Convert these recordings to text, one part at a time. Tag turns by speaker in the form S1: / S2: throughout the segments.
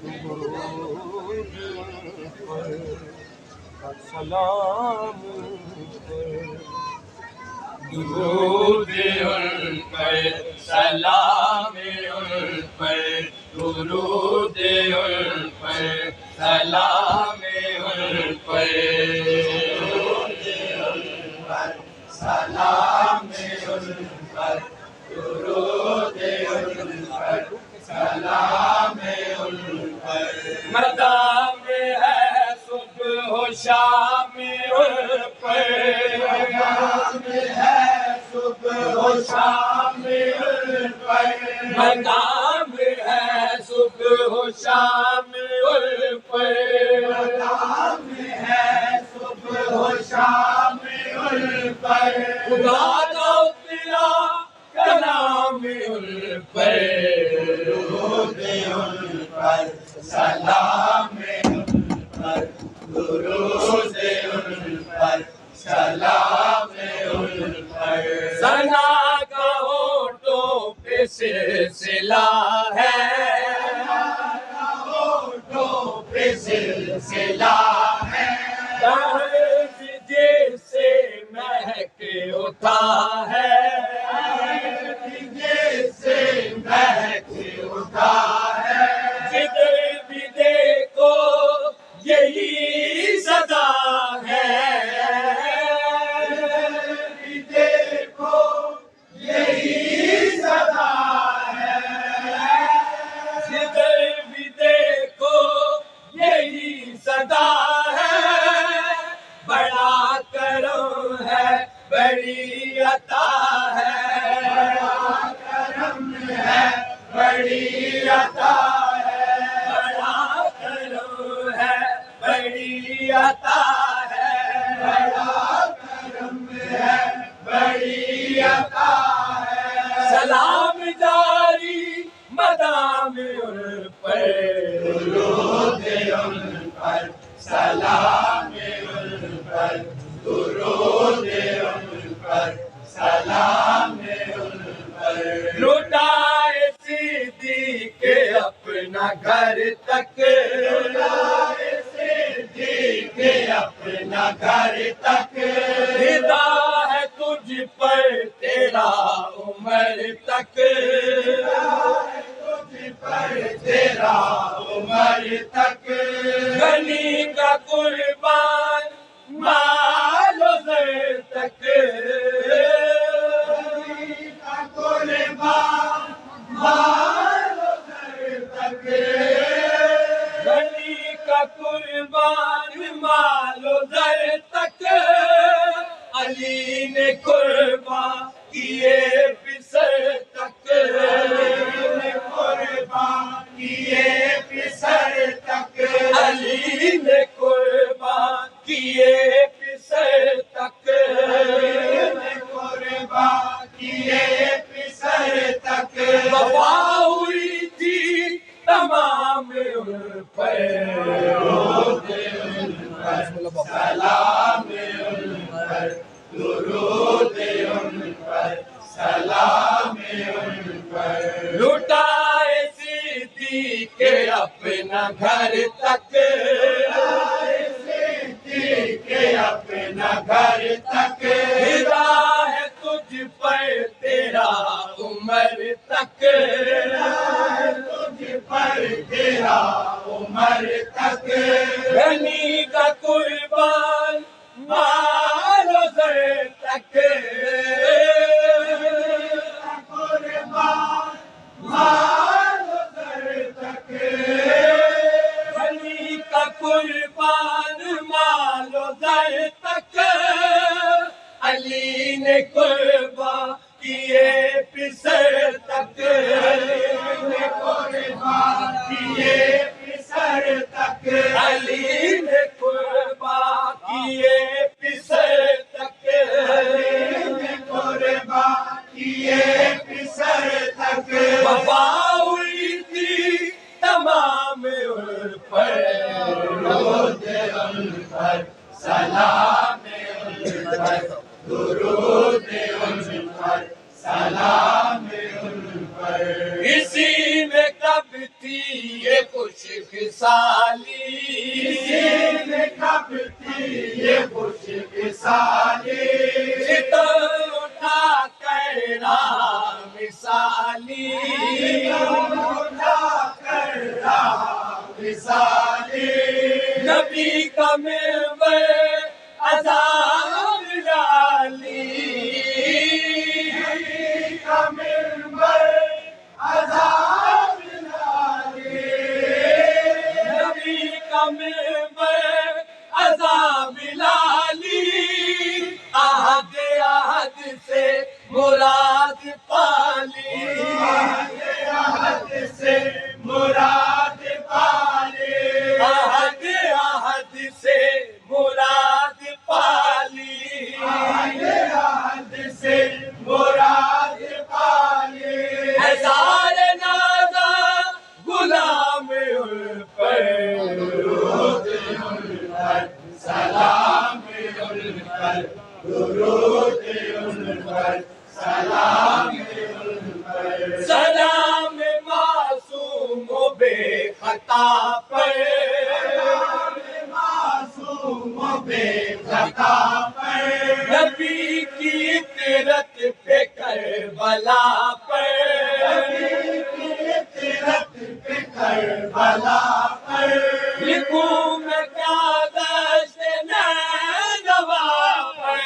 S1: درود پر سلام پر
S2: درود ان پر سلام ان پر درود ان پر سلام ان پر سلام ان پر درود ان پر سلام ان پر مقام ہے صبح و شام ان پر مقام ہے صبح و شام ان پر مقام ہے صبح و شام ان پر مقام ہے صبح و شام ان پر خدا کا اترا کلام ان پر درود ان پر سلام ان پر درود ان پر سلام ان پر ثنا کا ہونٹوں پہ سلسلہ ہے ہونٹوں پہ سلسلہ ہے طرز جیسے مہک اٹھا ہے جیسے مہک اٹھا ہے جدھر بھی دیکھو یہی صدا ہے جدھر بھی دیکھو یہی صدا ہے جدھر بھی دیکھو یہی صدا ہے بڑا کرم ہے بڑی عطا ہے بڑا کرم ہے بڑی عطا ہے بڑا کرم ہے بڑی عطا ہے بڑا کرم ہے بڑی عطا ہے سلام جاری مدام ان پر درود ان پر سلام ان پر درود ان پر سلام ان پر لٹائے صدیق اپنا گھر تک لٹائے صدیق اپنا گھر تک فدا ہے تجھ پر تیرا عمر تک تجھ پر تیرا عمر تک غنی کا قربان مال و زر تک غنی کا قربان مال و زر تک غنی کا قربان مال و زر تک علی نے قربان کیے پسر تک علی نے قربان کیے پسر تک علی نے قربان کیے پسر تک علی نے قربان کیے پسر تک وفا ہوئی تھی تمام ان پر درود ان پر سلام ان پر درود ان پر سلام ان پر لٹائے صدیق اپنا گھر تک لٹائے صدیق اپنا گھر تک فدا ہے تجھ پر تیرا عمر تک تجھ پر تیرا عمر تک غنی کا قربان مال و زر تک قربان مال و زر تک غنی کا قربان مال و زر تک علی نے قربان کیے پسر تک علی نے قربان کیے پسر تک علی نے قربان کیے پسر تک علی نے قربان کیے پسر تک وفا ہوئی تھی تمام ان پر درود ان پر سلام ان پر درود ان پر سلام ان پر اسی میں کب تھی یہ خوش خوش خصالی
S1: میں کب تھی یہ خوش خصالی
S2: تو اٹھا کر رہا مثالی
S1: اٹھا کر رہا مثالی
S2: نبی کا منبر عذاب لالی
S1: کا منبر عذاب لالی
S2: نبی کا منبر عذاب لالی عہد عہد سے مراد پالی
S1: عہد سے مراد پالی
S2: عہد عہد سے مراد پالی
S1: عہد سے مراد پالی
S2: ہزار نازا غلام پر
S1: سلام ان پر درود ان پر سلام ان پر
S2: سلام معصوم و بے خطا پر
S1: معصوم و بے خطا پر
S2: نبی کی عطرت پہ کربلا پر
S1: فطرت پہ کربلا پر
S2: لکھوں میں کیا دشت نینوا پر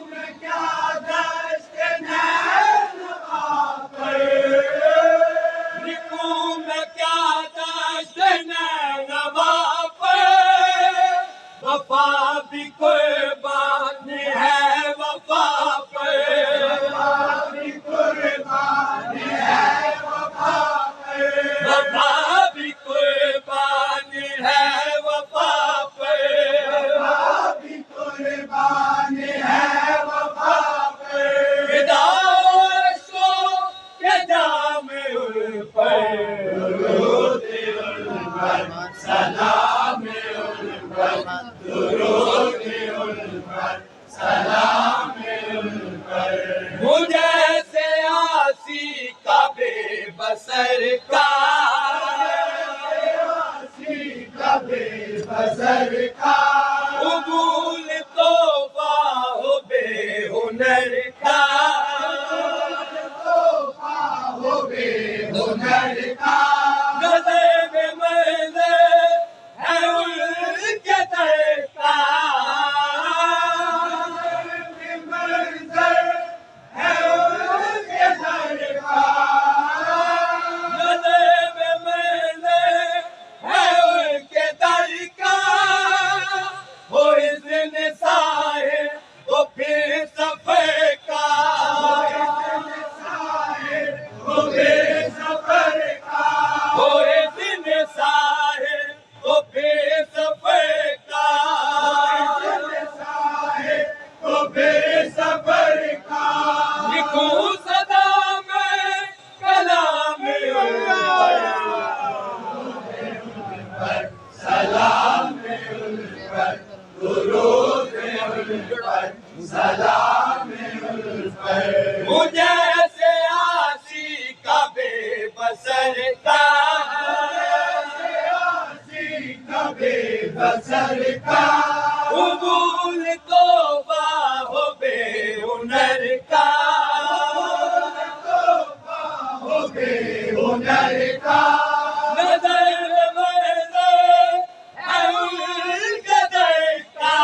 S1: میں کیا دشت نینوا پر
S2: لکھوں میں کیا دشت نینوا پر وفا بھی قربان ہے وفا پر
S1: بھی قربان ہے وفا پر
S2: وفا بھی قربان ہے وفا پر
S1: بھی قربان ہے وفا پر
S2: فدا سو کے جام پر
S1: درود ان پر سلام ان پر درود ان پر سلام ان پر
S2: مجھے سے آسی کا بے بسر کا
S1: کبھی بسر کا
S2: قبول توبہ ہو بے ہنر کا
S1: توفہ ہو بے ہنر کا
S2: نظر میں منظر ہے ان کے در کا
S1: منظر ہے ان کے در کا
S2: نظر میں منظر ہے ان کے در کا وہ اذن سائے وہ پھر سفر کا
S1: وہ بے سفر کا
S2: وہ اذن سائے وہ پھر سفر کا
S1: وہ بے سفر کا
S2: لکھوں صدا میں کلام
S1: سلام ان پر درود ان پر سلام ان پر
S2: مجھے سے آسی کا بے بسر کا
S1: کبھی بسر کا
S2: قبول توبہ ہو بے ہنر کا
S1: ہو بے ہنر کا
S2: نظر میں منظر ہے ان کے در کا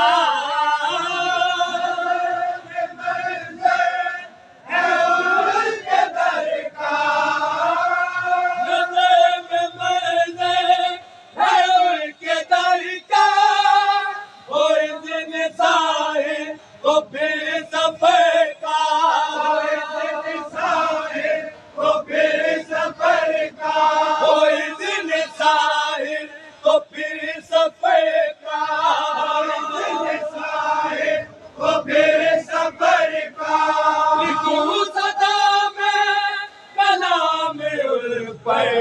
S1: ہے ان کے در کا
S2: نظر میں منظر ہے ان کے در کا وہ اذن سائے وہ پھر سفر کا
S1: وہ بے سفر کا
S2: وہ اذن سائے وہ پھر سفر کا
S1: وہ بے سفر کا
S2: لکھوں صدا میں کلام ان پر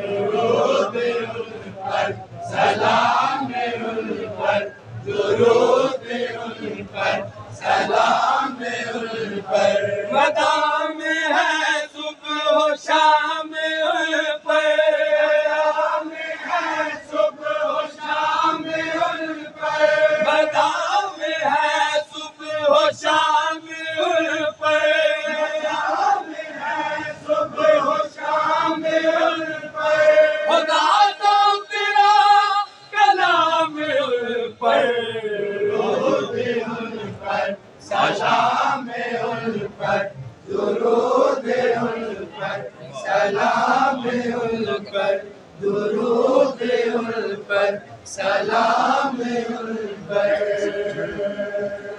S1: درود ان پر سلام ان پر درود ان پر سلام ان پر
S2: مدام ہے صبح و شام ان پر شام ان پر
S1: صبح و شام ان پر
S2: خدا تو تیرا کلام ان پر
S1: درود ان پر سلام ان پر درود ان پر سلام ان پر درود ان پر سلام ان پر